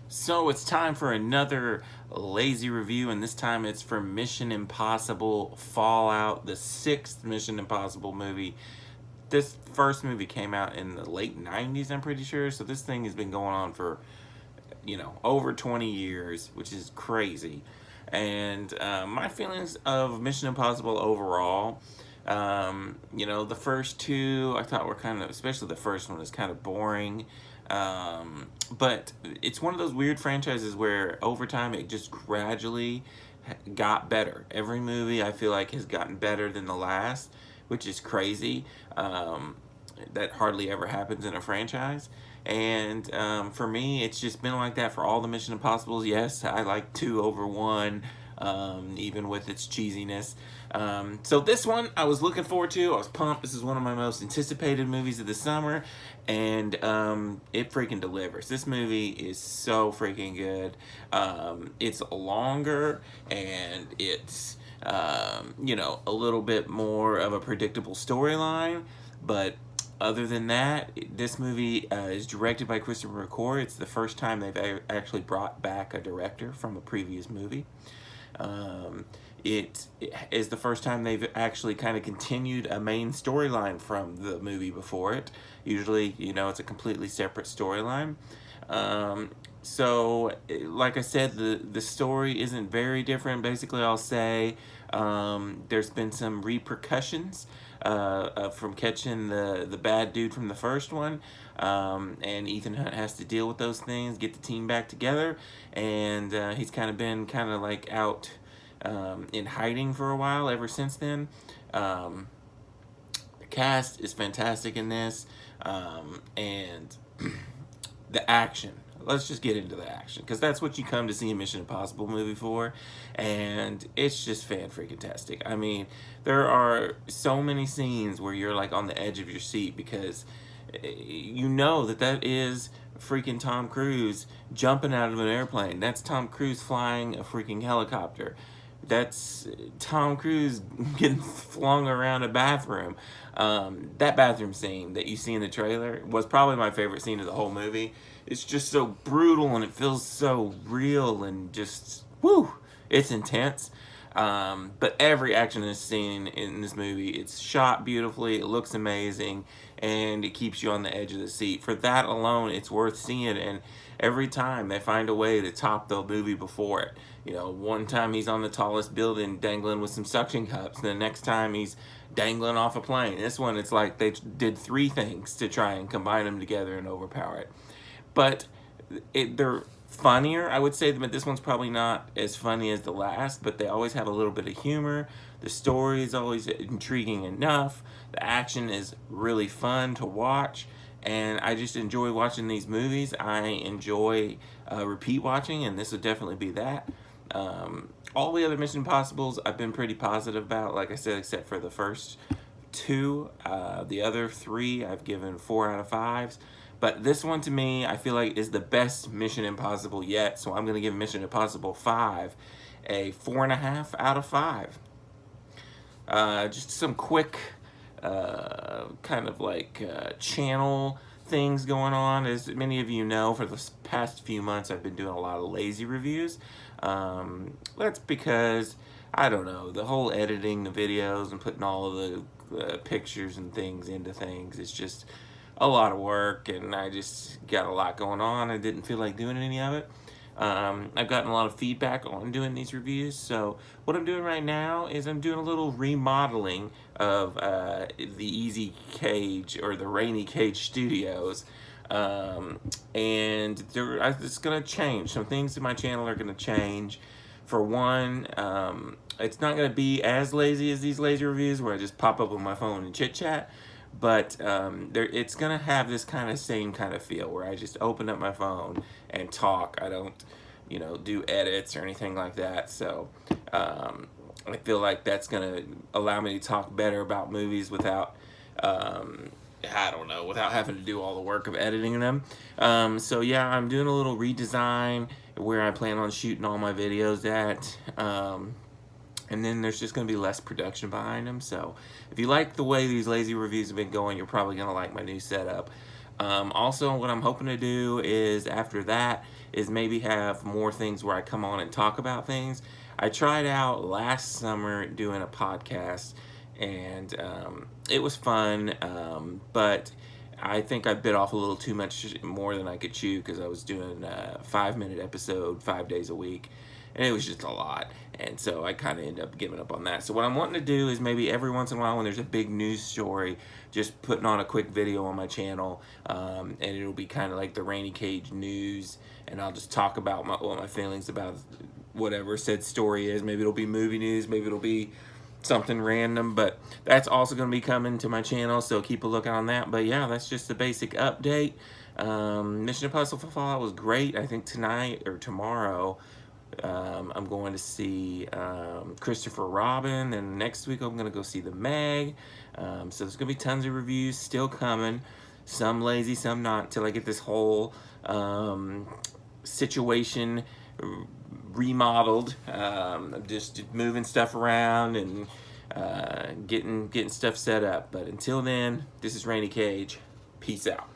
So it's time for another lazy review, and this time it's for Mission Impossible Fallout, the sixth Mission Impossible movie. This first movie came out in the late 90s, I'm pretty sure, so this thing has been going on for, over 20 years, which is crazy. And my feelings of Mission Impossible overall, the first two I thought were kind of, especially the first one, is kind of boring. But it's one of those weird franchises where over time it just gradually got better. Every movie I feel like has gotten better than the last, which is crazy. That hardly ever happens in a franchise. And for me, it's just been like that for all the Mission Impossibles. Yes, I like 2 over 1, even with its cheesiness. So this one I was looking forward to. I was pumped. This is one of my most anticipated movies of the summer, and it freaking delivers. This movie is so freaking good. It's longer, and it's a little bit more of a predictable storyline, but other than that, this movie is directed by Christopher McQuarrie. It's the first time they've actually brought back a director from a previous movie. It is the first time they've actually kind of continued a main storyline from the movie before it. Usually, it's a completely separate storyline. So, like I said, the story isn't very different. Basically, I'll say there's been some repercussions from catching the bad dude from the first one, and Ethan Hunt has to deal with those things, get the team back together, and he's kind of been like out in hiding for a while ever since then. The cast is fantastic in this, and the action. Let's just get into the action, because that's what you come to see a Mission Impossible movie for, and it's just fan-freaking-tastic. I mean, there are so many scenes where you're like on the edge of your seat, because you know that is freaking Tom Cruise jumping out of an airplane. That's Tom Cruise flying a freaking helicopter. That's Tom Cruise getting flung around a bathroom. That bathroom scene that you see in the trailer was probably my favorite scene of the whole movie. It's just so brutal, and it feels so real, and just, woo, it's intense. But every action scene in this movie, it's shot beautifully, it looks amazing, and it keeps you on the edge of the seat. For that alone, it's worth seeing, and every time they find a way to top the movie before it. One time he's on the tallest building dangling with some suction cups, and the next time he's dangling off a plane. This one, it's like they did 3 things to try and combine them together and overpower it. But they're funnier, I would say, but this one's probably not as funny as the last, but they always have a little bit of humor. The story is always intriguing enough. The action is really fun to watch, and I just enjoy watching these movies. I enjoy repeat watching, and this would definitely be that. All the other Mission Impossibles I've been pretty positive about, like I said, except for the first 2. The other 3 I've given 4 out of 5s. But this one, to me, I feel like is the best Mission Impossible yet. So I'm going to give Mission Impossible 5 a 4.5 out of 5. Just some quick kind of like channel things going on. As many of you know, for the past few months, I've been doing a lot of lazy reviews. That's because, I don't know, the whole editing the videos and putting all of the pictures and things into things, it's just a lot of work, and I just got a lot going on. I didn't feel like doing any of it. I've gotten a lot of feedback on doing these reviews, so what I'm doing right now is I'm doing a little remodeling of the Easy Cage, or the Rainy Cage Studios, and it's going to change. Some things in my channel are going to change. For one, it's not going to be as lazy as these lazy reviews where I just pop up on my phone and chit-chat, but it's going to have this same kind of feel where I just open up my phone and talk. I don't, do edits or anything like that. So I feel like that's going to allow me to talk better about movies without, I don't know, without having to do all the work of editing them. So yeah, I'm doing a little redesign where I plan on shooting all my videos at. And then there's just going to be less production behind them. So if you like the way these lazy reviews have been going, you're probably going to like my new setup. Also, what I'm hoping to do is after that is maybe have more things where I come on and talk about things. I tried out last summer doing a podcast, and it was fun, but I think I bit off a little too much more than I could chew because I was doing a 5-minute episode 5 days a week, and it was just a lot. And so I kind of ended up giving up on that. So what I'm wanting to do is maybe every once in a while when there's a big news story, just putting on a quick video on my channel, and it'll be kind of like the Rainy Cage news, and I'll just talk about what my feelings about whatever said story is. Maybe it'll be movie news, maybe it'll be something random, but that's also going to be coming to my channel, so keep a lookout on that. But yeah, that's just the basic update. Mission Impossible for Fallout was great. I think tonight or tomorrow I'm going to see Christopher Robin, and next week I'm going to go see The Meg. So there's going to be tons of reviews still coming, some lazy, some not, until I get this whole situation remodeled. I'm just moving stuff around and getting stuff set up. But until then, this is Rainy Cage. Peace out.